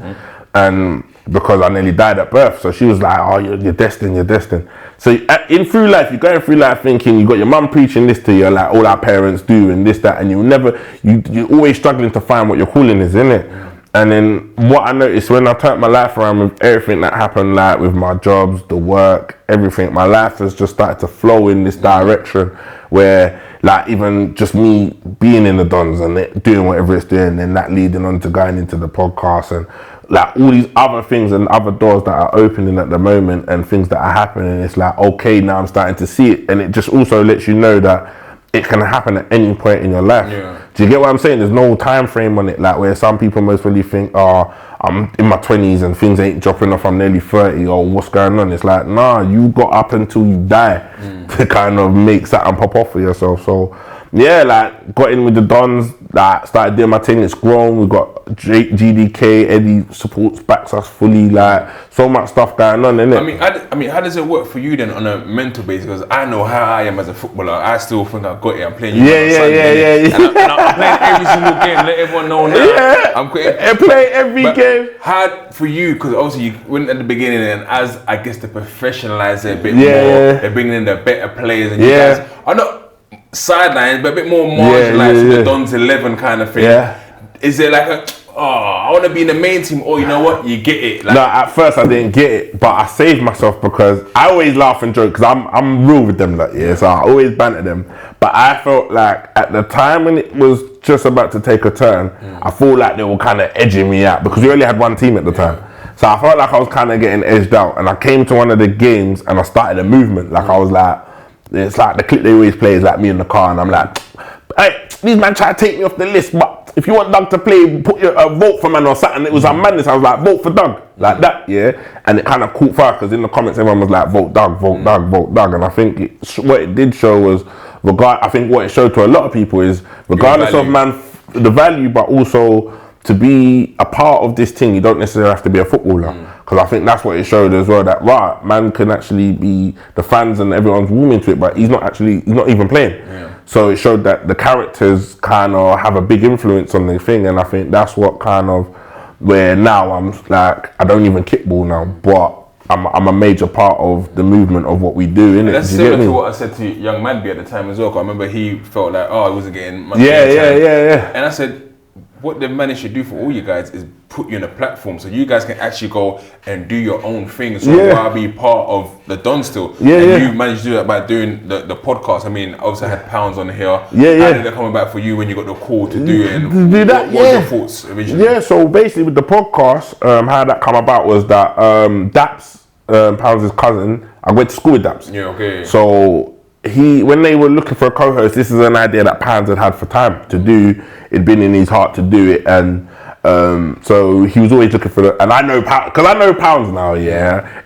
And because I nearly died at birth, so she was like, oh, you're destined. So in through life, you're going through life thinking you got your mum preaching this to you, like all our parents do, and this, that, and you're always struggling to find what your calling is, innit? And then what I noticed when I turned my life around with everything that happened, like with my jobs, the work, everything, my life has just started to flow in this direction where, like, even just me being in the Dons and it doing whatever it's doing, and that leading on to going into the podcast and like all these other things and other doors that are opening at the moment and things that are happening, it's like, okay, now I'm starting to see it. And it just also lets you know that it can happen at any point in your life. Do you get what I'm saying? There's no time frame on it, like where some people most really think, oh, I'm in my 20s and things ain't dropping off, I'm nearly 30, or what's going on? It's like, nah, you got up until you die to kind of make something pop off for yourself. So yeah, like got in with the Dons, like started doing my thing, it's grown. We've got GDK, Eddie supports, backs us fully, like so much stuff going on, innit? I mean, how does it work for you then on a mental basis? Because I know how I am as a footballer. I still think I got it. I'm playing you. And I'm playing every single game. Let everyone know now. Yeah, I'm play every game. How for you? Because obviously you went at the beginning, and as I guess they professionalize it a bit more, they're bringing in the better players, and you guys are not sidelines, but a bit more marginalized to the Dons 11 kind of thing. Is there like I want to be in the main team, or you know what, you get it? Like, no, at first I didn't get it, but I saved myself because I always laugh and joke because I'm real with them, like, so I always banter them. But I felt like at the time when it was just about to take a turn, I feel like they were kind of edging me out because we only had one team at the time. So I felt like I was kind of getting edged out, and I came to one of the games and I started a movement. Like I was like, it's like the clip they always play is like me in the car, and I'm like, hey, these man try to take me off the list, but if you want Doug to play, put your vote for man or something. It was a madness. I was like, vote for Doug, like that, and it kind of caught fire because in the comments everyone was like, vote Doug, vote Doug, vote Doug. And I think what it did show was, I think what it showed to a lot of people is, regardless of man, the value, but also to be a part of this thing, you don't necessarily have to be a footballer. Because I think that's what it showed as well, that man can actually be, the fans and everyone's warming to it, but he's not even playing. So it showed that the characters kind of have a big influence on the thing, and I think that's what kind of, where now I'm like, I don't even kickball now, but I'm a major part of the movement of what we do, innit? That's similar to what I said to Young Madby at the time as well, because I remember he felt like, he wasn't getting much time. And I said, what they've managed to do for all you guys is put you on a platform so you guys can actually go and do your own thing. So I'll be part of the Don still. And you managed to do that by doing the podcast. I mean, obviously I had Pounds on here. How did it come about for you when you got the call to do it? And do that, what were your thoughts originally? Yeah, so basically with the podcast, how that come about was that Daps, Pounds' cousin, I went to school with Daps. So when they were looking for a co-host, this is an idea that Pounds had for time to do. It'd been in his heart to do it, and so he was always looking for and I know because I know Pounds now.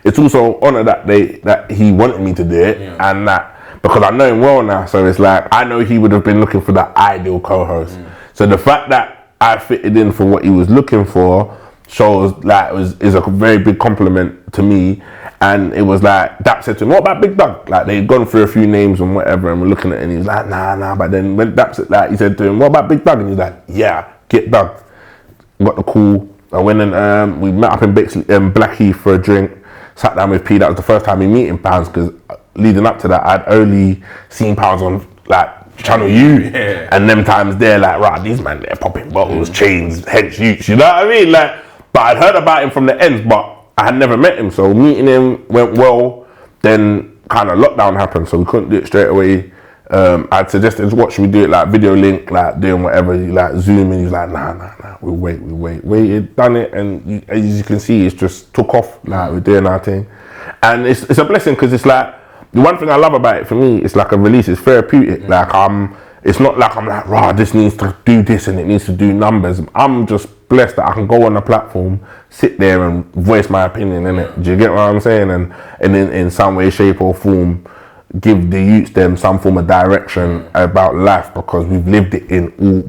It's also honor that he wanted me to do it, and that because I know him well now, so it's like I know he would have been looking for the ideal co-host. So the fact that I fitted in for what he was looking for shows like is a very big compliment to me. And it was like, Dap said to him, what about Big Doug? Like they'd gone through a few names and whatever, and we're looking at it, and he was like, nah. But then when Dap said, like, he said to him, what about Big Doug? And he's like, yeah, get Doug. Got the call. I went and we met up in Blackheath for a drink, sat down with P. That was the first time we meeting Pounds, because leading up to that, I'd only seen Pounds on like Channel U, and them times they're like, right, these man, they're popping bottles, chains, hench youths, you know what I mean? Like, but I'd heard about him from the ends, but I had never met him, so meeting him went well. Then kind of lockdown happened, so we couldn't do it straight away. I'd suggested, what should we do it, like video link, like doing whatever, like Zoom, and he's like, nah, we waited, done it, and as you can see, it's just took off, like we're doing our thing. And it's a blessing, because it's like, the one thing I love about it for me, it's like a release, it's therapeutic, like it's not like I'm like, rah, this needs to do this and it needs to do numbers. I'm just blessed that I can go on the platform, sit there and voice my opinion, innit? Do you get what I'm saying? And in some way, shape or form, give the youths them some form of direction about life, because we've lived it in all,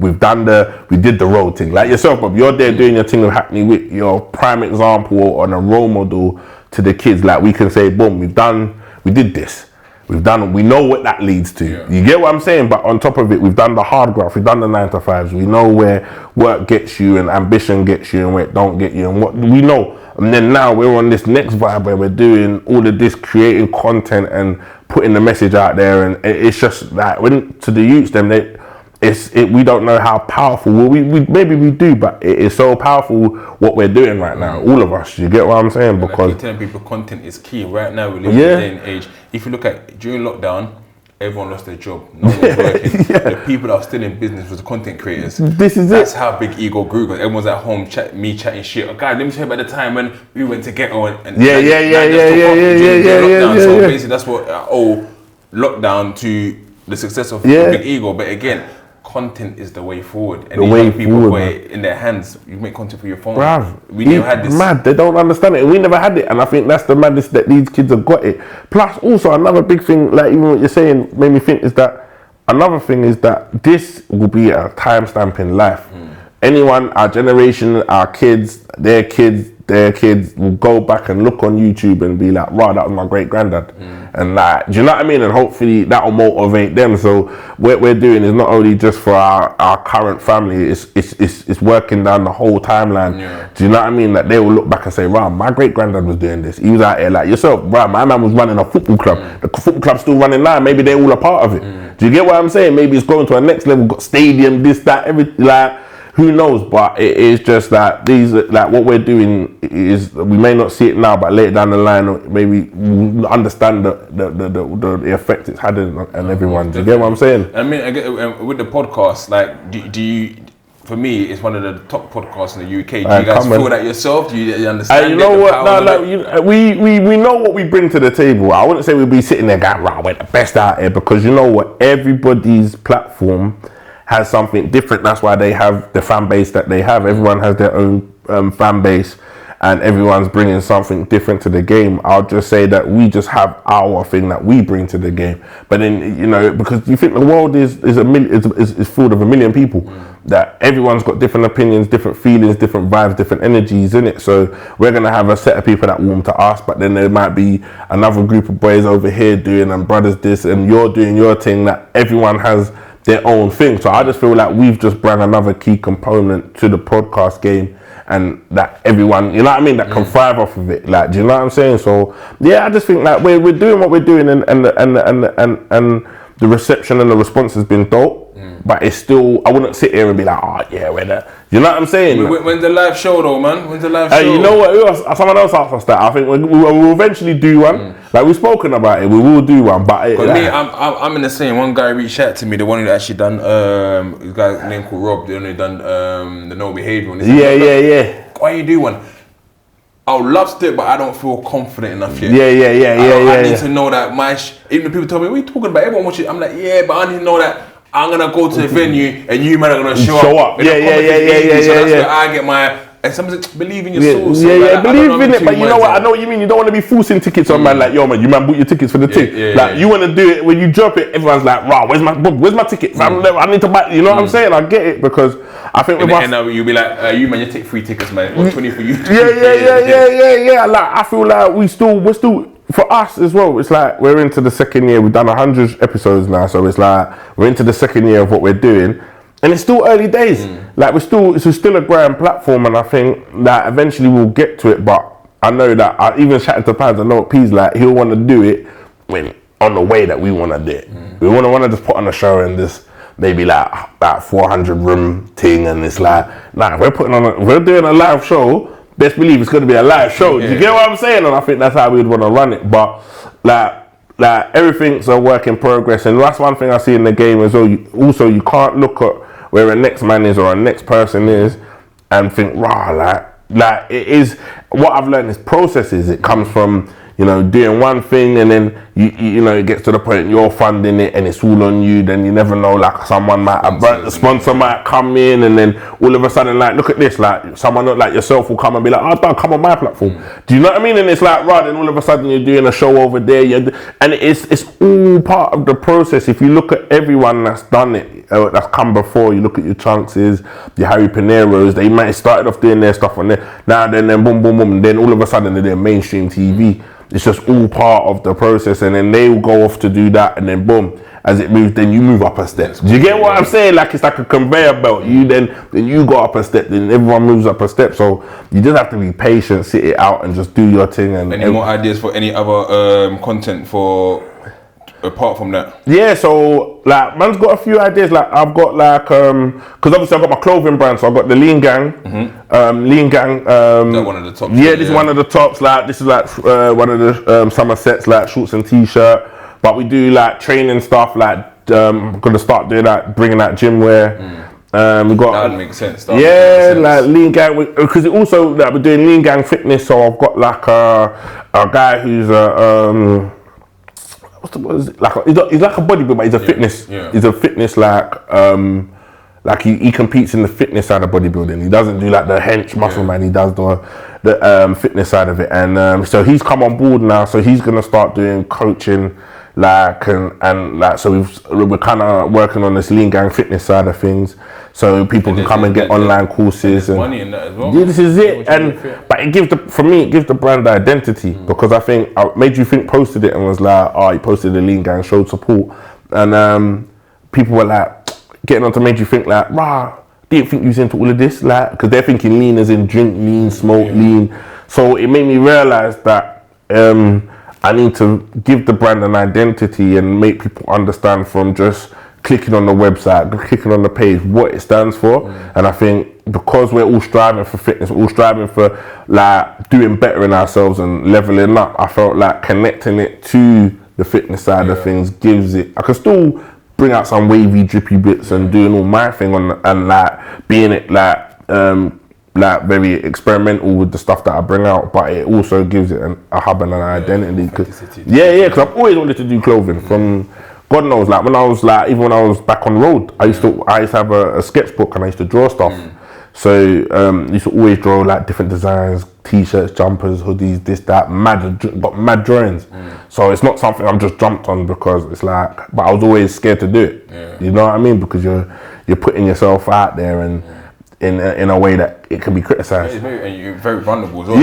we did the road thing. Like yourself, Bob, you're there doing your thing with Hackney Wick, your prime example and a role model to the kids. Like we can say, boom, we did this. We know what that leads to. Yeah. You get what I'm saying? But on top of it, we've done the hard graft, we've done the 9 to 5s. We know where work gets you and ambition gets you and where it don't get you, and what we know. And then now we're on this next vibe where we're doing all of this, creating content and putting the message out there. And it's just like, when to the youths, them, we don't know how powerful. Well, we maybe we do, but it is so powerful what we're doing right now. All of us. You get what I'm saying? Because I keep telling people, content is key. Right now, we live in a day and age. If you look at during lockdown, everyone lost their job. No one was working. The people that are still in business was the content creators. That's how big ego grew. Because everyone's at home, chatting shit. Oh, God, let me tell you about the time when we went to ghetto and So basically, that's what lockdown to the success of big ego. But again, content is the way forward, and people put it in their hands. You make content for your phone. Bruv, we never had this. Mad, they don't understand it, and we never had it. And I think that's the madness, that these kids have got it. Plus, also another big thing, like even what you're saying, made me think is that another thing is that this will be a timestamp in life. Anyone, our generation, our kids, their kids will go back and look on YouTube and be like, "Wow, that was my great granddad," and like, do you know what I mean? And hopefully that will motivate them. So what we're doing is not only just for our current family; it's working down the whole timeline. Do you know what I mean? That they will look back and say, "Wow, my great granddad was doing this. He was out here like yourself. Wow, my man was running a football club. The football club's still running now. Maybe they're all a part of it. Do you get what I'm saying? Maybe it's going to a next level. Got stadium, this, that, everything like." Who knows? But it is just that these, like what we're doing is, we may not see it now, but later down the line, maybe we'll understand the effect it's had on everyone. Do you get what I'm saying? I mean, with the podcast, like, do you? For me, it's one of the top podcasts in the UK. Do you guys feel that yourself? Do you understand? You know what? No, like, we know what we bring to the table. I wouldn't say we'd be sitting there going, "Right, we're the best out here," because you know what? Everybody's platform has something different. That's why they have the fan base that they have. Everyone has their own fan base, and everyone's bringing something different to the game. I'll just say that we just have our thing that we bring to the game. But then, you know, because you think the world is full of a million people, that everyone's got different opinions, different feelings, different vibes, different energies in it. So we're gonna have a set of people that warm to us, but then there might be another group of boys over here doing, and brothers this, and you're doing your thing. That everyone has their own thing. So I just feel like we've just brought another key component to the podcast game, and that everyone, you know what I mean, that can thrive off of it. Like, do you know what I'm saying? So yeah, I just think that we're doing what we're doing, and the reception and the response has been dope. But it's still, I wouldn't sit here and be like, "Oh yeah, we're there." You know what I'm saying? When's the live show though, man? When's the live show? You know what? Someone else asked us that. I think we'll eventually do one. Like, we've spoken about it. We will do one. But me, I'm in the same. One guy reached out to me. The one who actually done, a guy named called Rob. They only done the no behavior one. Yeah. Why you do one? I would love to do it, but I don't feel confident enough yet. Yeah. I need to know that even the people tell me, "What are you talking about? Everyone watch it." I'm like, yeah, but I need to know that I'm gonna go to the venue and you man are gonna show up. Yeah. So that's where I get my. And sometimes believe in your soul. Believe in it. But you know what? I know what you mean. You don't want to be forcing tickets on man. Like, yo man, you man bought your tickets for the thing. You want to do it when you drop it. Everyone's like, "Wow, where's my ticket? I need to buy." You know what I'm saying? I get it, because I think with us, and you'll be like, "You man, you take free tickets, man. Or 20 for you." Yeah. Like, I feel like we're still. For us as well, it's like we're into the second year. We've done 100 episodes now, so it's like we're into the second year of what we're doing, and it's still early days. Like, it's still a growing platform, and I think that eventually we'll get to it. But I know that I even chatted to Pans. I know what P's like. He'll want to do it when on the way that we want to do it. We want to just put on a show and this maybe like that 400 room thing, and it's like, nah, we're doing a live show. Best believe it's going to be a live show. Do you get what I'm saying? And I think that's how we'd want to run it. But like everything's a work in progress, and that's one thing I see in the game as well. You can't look at where a next man is or a next person is and think, "Rah, like it is." What I've learned is processes. It comes from, you know, doing one thing and then you know, it gets to the point you're funding it and it's all on you, then you never know, like someone might, the sponsor might come in and then all of a sudden, like, look at this, like someone like yourself will come and be like, oh, don't come on my platform. Do you know what I mean? And it's like, right, and all of a sudden you're doing a show over there, and it's all part of the process. If you look at everyone that's done it, that's come before, you look at your Chunkses, your Harry Pineros, they might have started off doing their stuff on there, now then boom, boom, boom, and then all of a sudden they're mainstream TV. It's just all part of the process, and then they will go off to do that, and then boom, as it moves, then you move up a step. Do you get what I'm saying? Like it's like a conveyor belt. You then you go up a step, then everyone moves up a step. So you just have to be patient, sit it out, and just do your thing. And any more ideas for any other content for apart from that? Yeah, so like man's got a few ideas. Like I've got like because obviously I've got my clothing brand, so I've got the Lean Gang. Lean Gang. That one of the tops. Yeah, this is one of the tops. Like this is like one of the summer sets, like shorts and t-shirt. But we do like training stuff. Like gonna start doing that, bringing that gym wear. We got that makes sense. Like Lean Gang, because it also like we're doing Lean Gang fitness. So I've got like a guy who's what is it? Like he's like a bodybuilder, but he's a fitness. Yeah. He's a fitness like he competes in the fitness side of bodybuilding. He doesn't do like the hench muscle man. He does the fitness side of it, and so he's come on board now. So he's gonna start doing coaching, like and like so we're kind of working on this Lean Gang fitness side of things. So people can come and get online courses and money in that as well. Yeah, this is it. But it gives the brand identity, because I think Made You Think posted it and was like, oh, he posted the Lean Gang, showed support, and people were like getting onto Made You Think like, rah, didn't think you was into all of this, like, because they're thinking lean as in drink lean, smoke lean. So it made me realize that I need to give the brand an identity and make people understand from just clicking on the website, clicking on the page, what it stands for. And I think because we're all striving for fitness, we're all striving for like doing better in ourselves and leveling up, I felt like connecting it to the fitness side of things gives it, I can still bring out some wavy drippy bits and doing all my thing on, and like being it like very experimental with the stuff that I bring out, but it also gives it a hub and an identity. Because I've always wanted to do clothing from God knows, like when I was like, even when I was back on the road, I used to have a sketchbook and I used to draw stuff. So used to always draw like different designs, t-shirts, jumpers, hoodies, this, that, got mad drawings. So it's not something I'm just jumped on because it's like, but I was always scared to do it. You know what I mean? Because you're putting yourself out there and in a way that it can be criticised. And you're very vulnerable as well.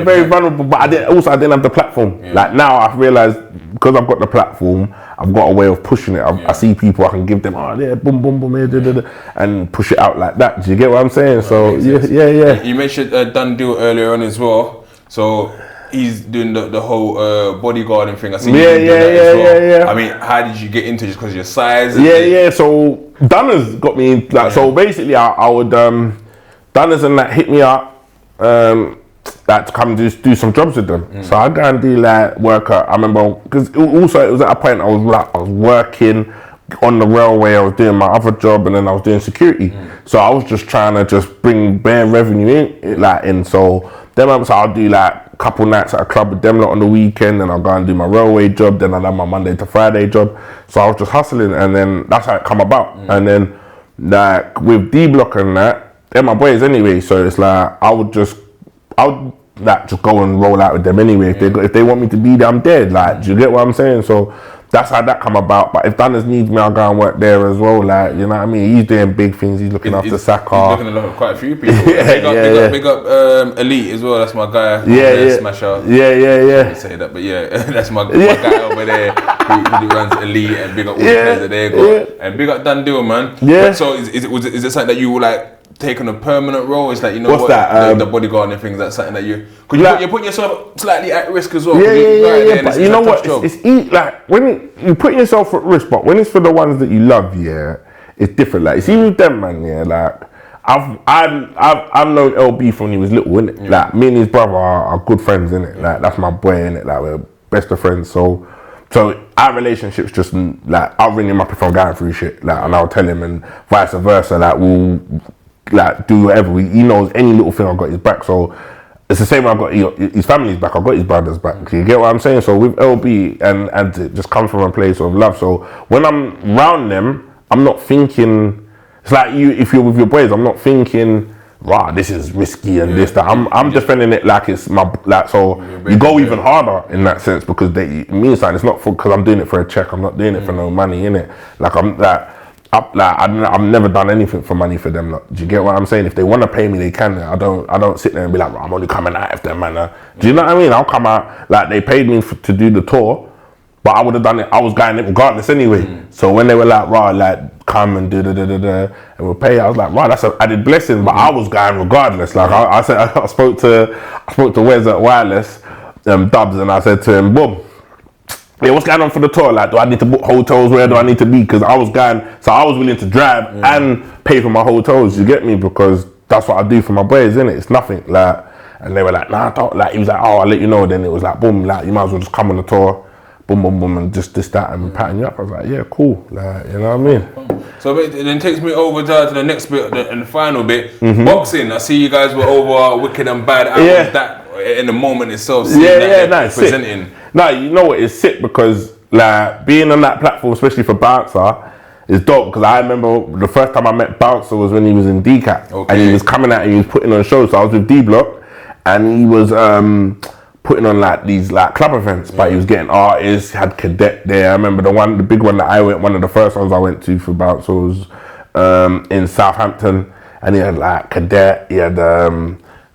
Very vulnerable. But I didn't have the platform. Like now I've realised, because I've got the platform, I've got a way of pushing it. I see people, I can give them, boom, boom, boom, and push it out like that. Do you get what I'm saying? So yeah. You mentioned Done Deal earlier on as well. So he's doing the whole bodyguarding thing. I see you doing that as well. I mean, how did you get into it? Just because of your size? So Dunners got me in, like, so basically I would Dunners and that hit me up like to come do some jobs with them. So I go and do like work. I remember because also it was at a point I was working on the railway. I was doing my other job and then I was doing security. So I was just trying to just bring bare revenue in. So then I'll do like a couple nights at a club with them on the weekend, and I'll go and do my railway job. Then I'll have my Monday to Friday job. So I was just hustling, and then that's how it come about. And then like with D Block and that, they're my boys anyway. So it's like I would just go and roll out with them anyway. If they want me to be there, I'm dead. Like, do you get what I'm saying? So that's how that come about. But if Dunners needs me, I'll go and work there as well. Like, you know what I mean? He's doing big things. He's looking after Saka. He's looking after quite a few people. Big up Elite as well. That's my guy. Smasher. Yeah. Say that, but that's my guy over there who runs Elite, and big up all the players that they got. And big up Done Deal, man. Yeah. So is it something that you were like taking a permanent role? It's like, you know, what's that? The bodyguarding things. That's something that because you're putting yourself slightly at risk as well. But you know what? It's like when you're putting yourself at risk, but when it's for the ones that you love, it's different. Like, see with them, man. Like I've known LB from when he was little, innit? Like me and his brother are good friends, innit? Like that's my boy, innit? Like we're best of friends. So our relationship's just like, I'll ring him up if I'm going through shit, like, and I'll tell him, and vice versa. Like we'll like do whatever. He knows any little thing, I've got his back. So it's the same way I got his family's back, I got his brothers back. You get what I'm saying? So with LB, and it just comes from a place of love. So when I'm around them, I'm not thinking, it's like you, if you're with your boys, I'm not thinking, wow, this is risky and this, that. I'm defending it like it's my, like, so you go even harder in that sense, because it means that it's not because I'm doing it for a check. I'm not doing it for no money, innit? Like, I've never done anything for money for them. Like, do you get what I'm saying? If they want to pay me, they can. I don't sit there and be like, I'm only coming out of them, man. Do you know what I mean? I'll come out, like, they paid me to do the tour, but I would have done it. I was going it regardless anyway. So when they were like, right, like, come and do and we'll pay, I was like, right, that's an added blessing. But I was going regardless. Like, I said, I spoke to Wes at Wireless, Dubs, and I said to him, boom, yeah, what's going on for the tour? Like, do I need to book hotels? Where do I need to be? Because I was going, so I was willing to drive and pay for my hotels. You get me? Because that's what I do for my boys, innit? It's nothing. Like, and they were like, nah, don't. Like, he was like, oh, I'll let you know. Then it was like, boom, like, you might as well just come on the tour, boom, boom, boom, and just this, that, and patting you up. I was like, yeah, cool. Like, you know what I mean? So it then takes me over to the next bit and the final bit. Boxing. I see you guys were over Wicked and Bad. That in the moment itself. Nice. Presenting. No, you know what? It's sick because, like, being on that platform, especially for Bouncer, is dope. Because I remember the first time I met Bouncer was when he was in DCAT, and he was coming out and he was putting on shows. So I was with D Block, and he was putting on like these like club events, but he was getting artists. Had Cadet there. I remember the big one that I went. One of the first ones I went to for Bouncer was in Southampton, and he had like Cadet. He had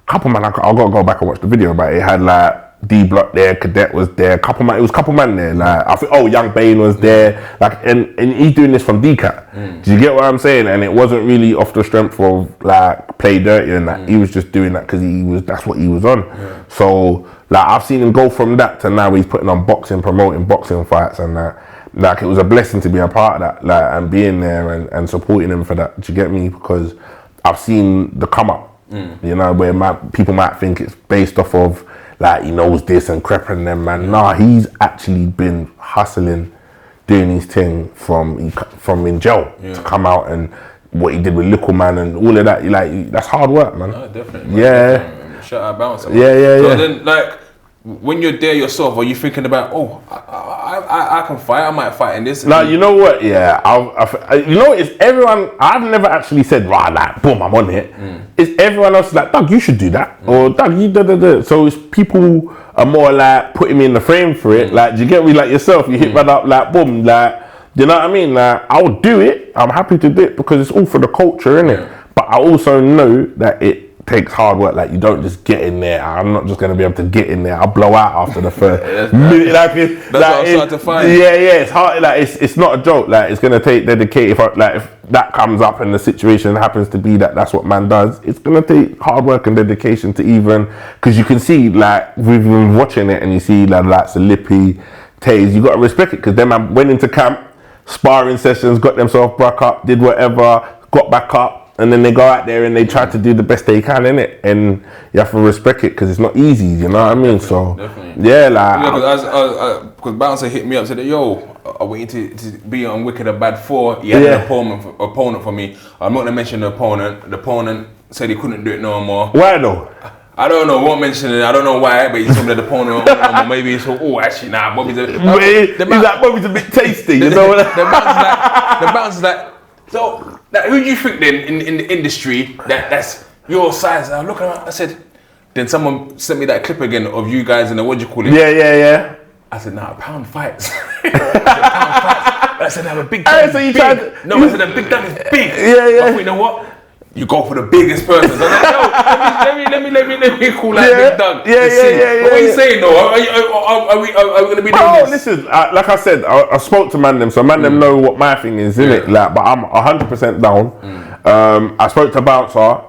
couple man. I got to go back and watch the video, but it had like D Block there, Cadet was there, it was couple man there. Like, I think, Young Bane was there. Like, and he's doing this from DCAT. Do you get what I'm saying? And it wasn't really off the strength of like Play Dirty and that. He was just doing that because that's what he was on. So like, I've seen him go from that to now he's putting on boxing, promoting boxing fights and that. Like, it was a blessing to be a part of that, like, and being there and supporting him for that. Do you get me? Because I've seen the come up. You know, where people might think it's based off of like he knows this and crepping them, man. Nah, he's actually been hustling, doing his thing from in jail to come out, and what he did with Little Man and all of that. Like, that's hard work, man. No, definitely. Yeah. Definitely. Shout out Bouncer. Yeah. So then, like, when you're there yourself, are you thinking about, I can fight, I might fight in this? No, you know what? Yeah, you know what? It's everyone. I've never actually said, right, like, boom, I'm on it. It's everyone else like, Doug, you should do that, or Doug, you da. So it's people are more like putting me in the frame for it. Like, do you get me? Like yourself, you hit that up, like, boom, like, you know what I mean? Like, I would do it. I'm happy to do it because it's all for the culture, innit? But I also know that it takes hard work. Like, you don't just get in there. I'm not just going to be able to get in there. I'll blow out after the first minute. That's what I'm starting to find. Yeah, it's hard. Like, it's not a joke. Like, it's going to take dedication. If that comes up and the situation happens to be that's what man does, it's going to take hard work and dedication to even, because you can see, like, we've been watching it and you see like the Lippy, Taze, you got to respect it, because them man went into camp, sparring sessions, got themselves back up, did whatever, got back up, and then they go out there and they try to do the best they can, innit? And you have to respect it because it's not easy, you know what I mean? Definitely. Yeah, like... because Bouncer hit me up and said, yo, I want you to be on Wicked and Bad 4. He had an opponent for me. I'm not going to mention the opponent. The opponent said he couldn't do it no more. Why though? I don't know, won't mention it. I don't know why, but he told me that the opponent, maybe it's actually, nah, Bobby's a... Bobby's a bit tasty, you know what I mean? The Bouncer's like, so, like, who do you think then in the industry that's your size? And I look at him, I said, then someone sent me that clip again of you guys in the, what do you call it? Yeah. I said, nah, pound fights. I said, nah, a big dog is big. I said, a big dog is big. Yeah. I thought, you know what? You go for the biggest person. So I was like, yo, let me call that big dog. Yeah. What are you saying though? Are we going to be doing this? Listen, like I said, I spoke to Mandem, so Mandem know what my thing is, innit? Like, but I'm 100% down. I spoke to Bouncer,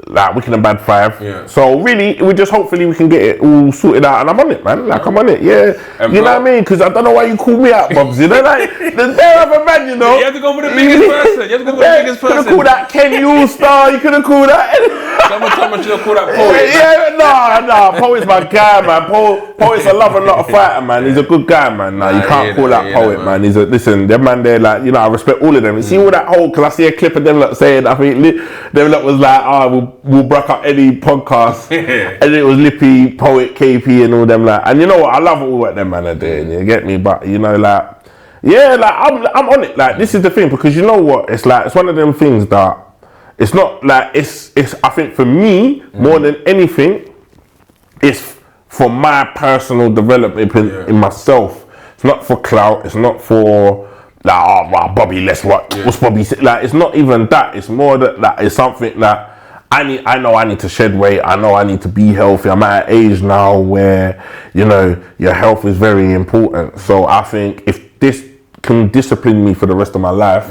like Wicked and Bad 5. So really, hopefully we can get it all sorted out, and I'm on it, man. Like, I'm on it, And you know what I mean? Because I don't know why you call me out, Bobs. You know, like, there's no other man, you know. You have to go for the biggest person. You could have called that Kenny All-Star. You could have called that. Someone should have called that Poet. Nah. Poet's my guy, man. Poet's a lover, not a fighter, man. He's a good guy, man. Nah, you can't call that Poet, man. Listen, them man there, like, you know, I respect all of them. You see all that whole, because I see a clip of them like saying, I think them lot was like, will break up any podcast. And it was Lippy, Poet, KP and all them like, and you know what, I love all what them man are doing, you get me? But you know, like, yeah, like I'm on it. Like, this is the thing, because you know what, it's like, it's one of them things that it's not like, it's I think for me, more than anything, it's for my personal development in myself. It's not for clout, it's not for like, oh wow, Bobby, what's Bobby say? Like, it's not even that. It's more that it's something that I know I need to shed weight. I know I need to be healthy. I'm at an age now where, you know, your health is very important. So I think if this can discipline me for the rest of my life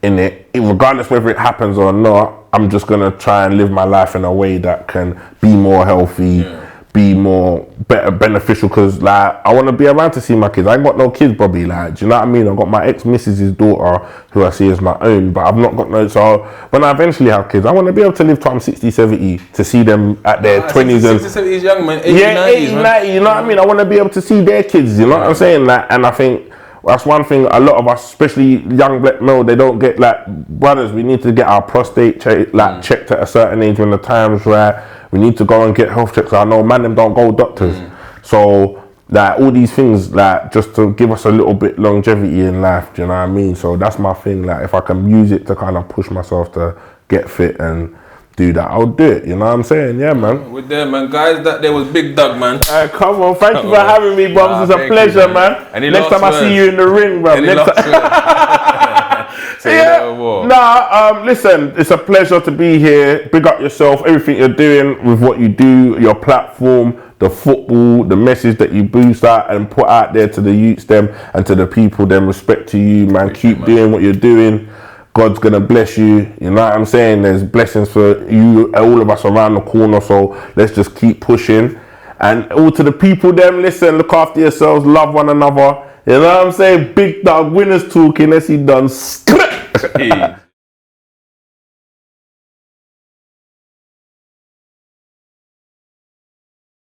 in it, regardless whether it happens or not, I'm just gonna try and live my life in a way that can be more healthy, be more beneficial, because like I want to be around to see my kids. I ain't got no kids, Bobby, like, do you know what I mean? I've got my ex-missus's daughter who I see as my own, but I've not got no, so when I eventually have kids, I want to be able to live till I'm 60, 70 to see them at their 20s 60, 70 is young, man. 80, 80, 90, you know what I mean? I want to be able to see their kids, you know what I'm saying? Like, and I think that's one thing a lot of us, especially young black male, they don't get, like, brothers, we need to get our prostate checked at a certain age when the time's right. We need to go and get health checks. I know man them don't go doctors. So like all these things, like just to give us a little bit longevity in life, do you know what I mean? So that's my thing. Like if I can use it to kind of push myself to get fit and do that, I'll do it. You know what I'm saying? Yeah, man. We're there, man. Guys, that there was Big Doug, man. Come on, thank you for having me, bro. It's a pleasure, man. Next time I see you in the ring, bro. Listen, it's a pleasure to be here. Big up yourself, everything you're doing with what you do, your platform, the football, the message that you boost out and put out there to the youths them and to the people them. Respect to you, man. Keep doing what you're doing. God's gonna bless you. You know what I'm saying? There's blessings for you, all of us around the corner. So let's just keep pushing. And all to the people them, listen, look after yourselves, love one another. You know what I'm saying? Big Dog, winners talking, let's see done.